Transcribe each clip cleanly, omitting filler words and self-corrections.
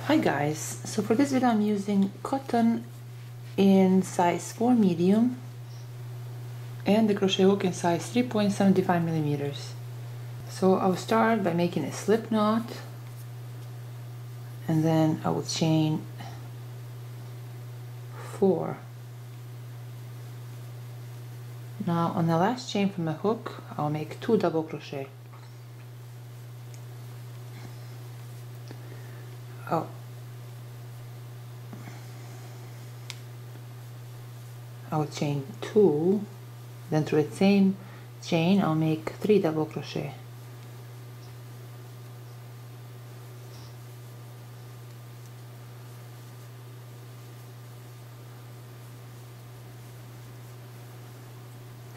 Hi guys, so for this video I'm using cotton in size 4 medium and the crochet hook in size 3.75 millimeters. So I'll start by making a slip knot, and then I will chain 4. Now on the last chain from the hook I'll make 2 double crochet. I'll chain 2, then through the same chain I'll make 3 double crochet.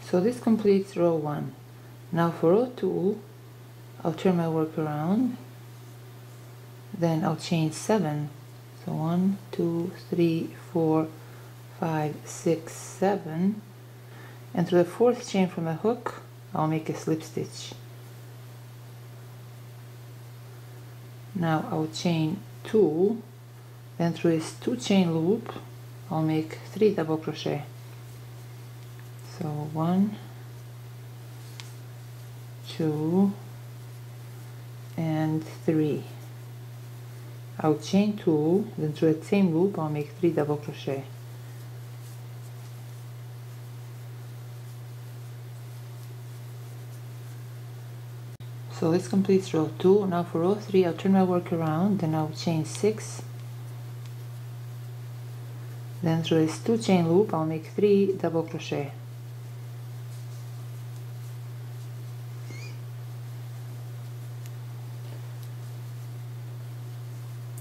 So this completes row 1. Now for row 2 I'll turn my work around, then I'll chain 7. So 1, 2, 3, 4, 5, 6, 7, and through the 4th chain from the hook I'll make a slip stitch. Now I'll chain 2, then through this 2 chain loop I'll make 3 double crochet. So 1, 2, and 3. I'll chain 2, then through the same loop I'll make 3 double crochet. So this completes row 2. Now for row 3 I'll turn my work around, then I'll chain 6, then through this 2 chain loop I'll make 3 double crochet.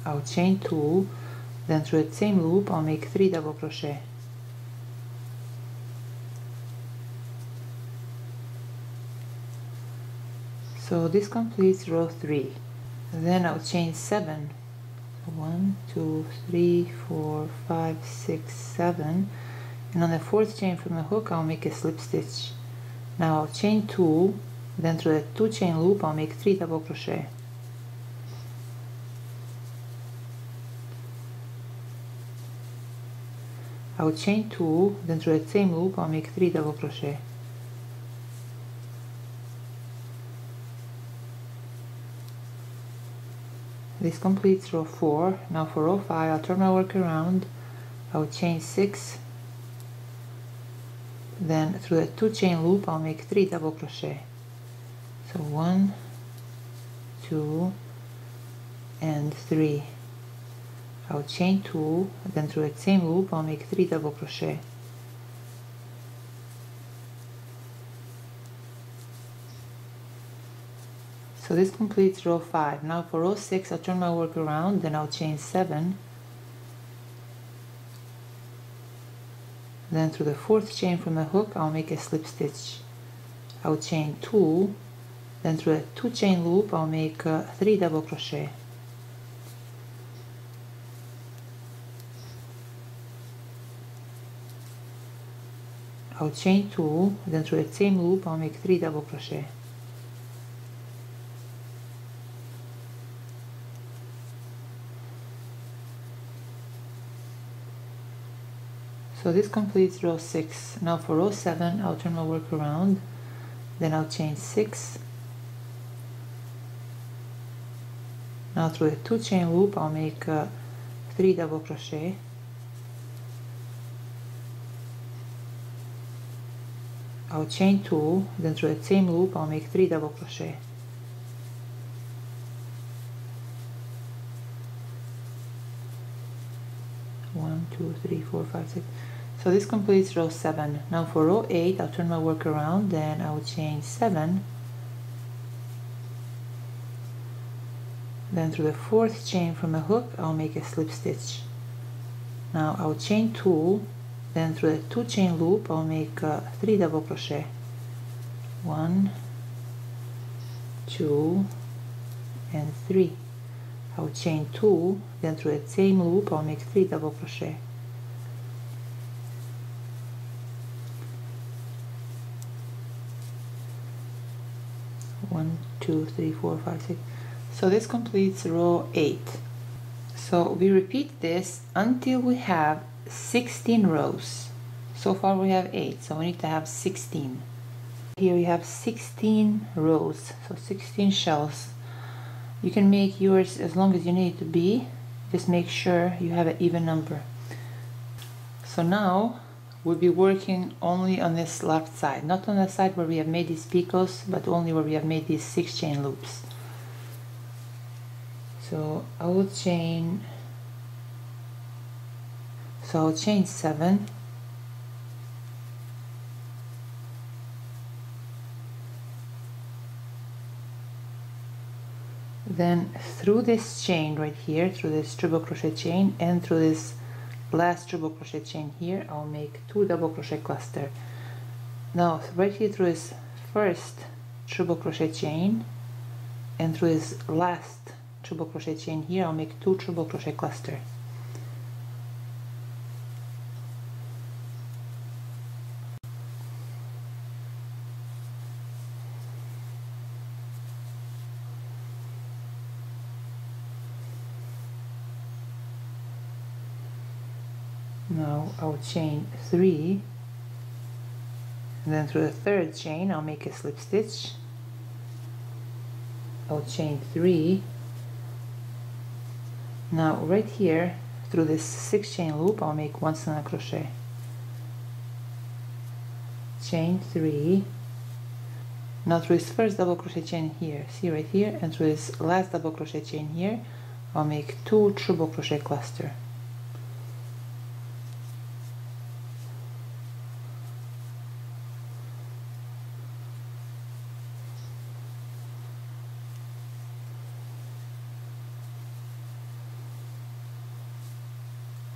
I'll chain 2, then through the same loop I'll make 3 double crochet. So this completes row 3. Then I'll chain 7. So 1, 2, 3, 4, 5, 6, 7, and on the 4th chain from the hook I'll make a slip stitch. Now I'll chain 2, then through the 2 chain loop I'll make 3 double crochet. I'll chain 2, then through the same loop I'll make 3 double crochet. This completes row 4. Now for row 5 I'll turn my work around, I'll chain 6, then through the 2 chain loop I'll make 3 double crochet. So 1, 2, and 3. I'll chain 2, then through the same loop I'll make 3 double crochet. So this completes row 5. Now for row 6 I'll turn my work around, then I'll chain 7, then through the 4th chain from the hook I'll make a slip stitch. I'll chain 2, then through a 2 chain loop I'll make 3 double crochet. I'll chain 2, then through the same loop I'll make 3 double crochet. So this completes row 6. Now for row 7 I'll turn my work around, then I'll chain 6. Now through the 2 chain loop I'll make 3 double crochet. I'll chain 2, then through the same loop I'll make 3 double crochet. One, 2, 3, 4, 5, 6. So this completes row 7. Now for row 8 I'll turn my work around, then I'll chain 7, then through the 4th chain from the hook I'll make a slip stitch. Now I'll chain 2, then through the 2 chain loop I'll make 3 double crochet. 1, 2, and 3. I'll chain 2, then through the same loop I'll make 3 double crochet. One, 2, 3, 4, 5, 6. So this completes row 8. So we repeat this until we have 16 rows. So far we have 8, so we need to have 16. Here we have 16 rows, so 16 shells. You can make yours as long as you need it to be, just make sure you have an even number. So now we'll be working only on this left side, not on the side where we have made these picots, but only where we have made these 6 chain loops. So I'll chain 7, then through this chain right here, through this triple crochet chain and through this last triple crochet chain here, I'll make 2 double crochet cluster. Now right here through this first triple crochet chain and through this last triple crochet chain here, I'll make 2 triple crochet cluster. Now I'll chain 3, and then through the third chain I'll make a slip stitch. I'll chain 3. Now right here through this 6 chain loop I'll make 1 single crochet, chain 3. Now through this first double crochet chain here, see right here, and through this last double crochet chain here, I'll make 2 triple crochet cluster.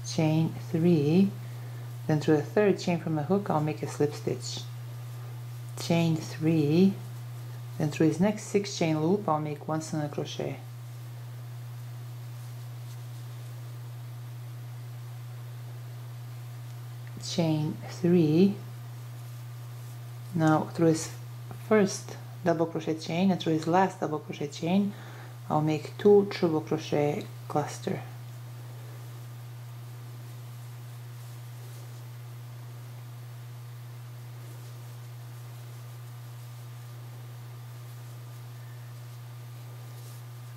Chain 3, then through the third chain from the hook I'll make a slip stitch, chain 3, then through this next 6 chain loop I'll make 1 single crochet, chain 3. Now through this first double crochet chain and through this last double crochet chain I'll make 2 triple crochet cluster.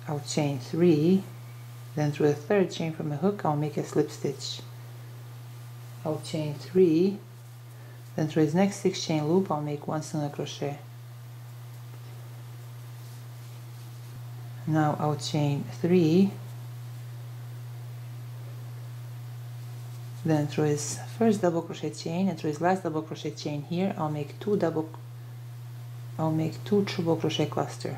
I'll chain 3, then through the third chain from the hook I'll make a slip stitch. I'll chain 3, then through this next 6 chain loop I'll make 1 single crochet. Now I'll chain 3, then through his first double crochet chain and through his last double crochet chain here I'll make 2 triple crochet cluster.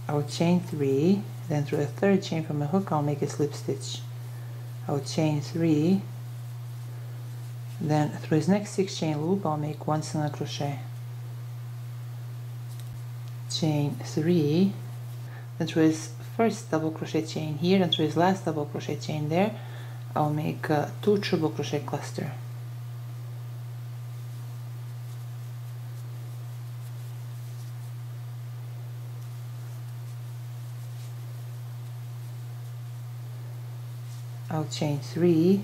I'll chain 3, then through a third chain from a hook I'll make a slip stitch. I'll chain 3, then through his next 6 chain loop I'll make 1 single crochet, chain 3, then through his first double crochet chain here and through his last double crochet chain there I'll make 2 triple crochet cluster. I'll chain 3,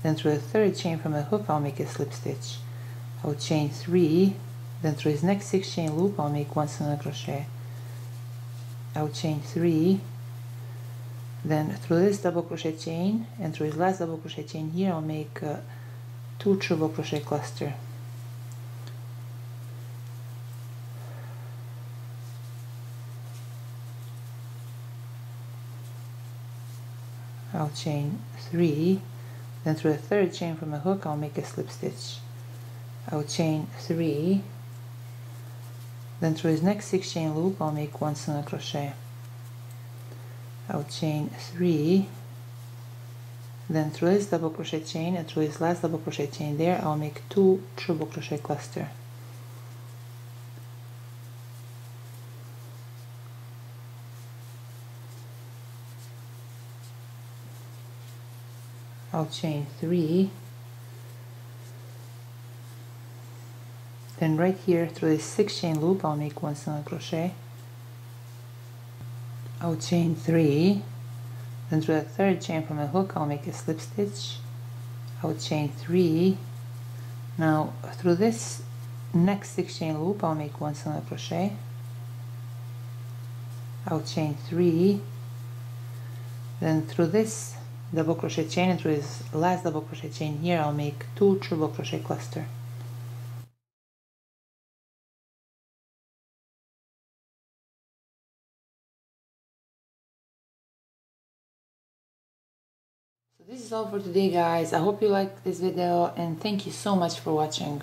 then through a third chain from the hook I'll make a slip stitch. I'll chain 3, then through his next 6 chain loop I'll make 1 single crochet. I'll chain 3, then through this double crochet chain and through his last double crochet chain here I'll make 2 triple crochet cluster. I'll chain 3, then through a third chain from a hook I'll make a slip stitch. I'll chain 3, then through his next 6 chain loop I'll make 1 single crochet. I'll chain 3, then through this double crochet chain and through his last double crochet chain there I'll make 2 triple crochet cluster. I'll chain 3, then right here through this 6 chain loop I'll make 1 single crochet, I'll chain 3, then through the 3rd chain from the hook I'll make a slip stitch, I'll chain 3, now through this next 6 chain loop I'll make 1 single crochet, I'll chain 3, then through this double crochet chain and through this last double crochet chain here I'll make 2 triple crochet cluster. So this is all for today, guys. I hope you liked this video and thank you so much for watching.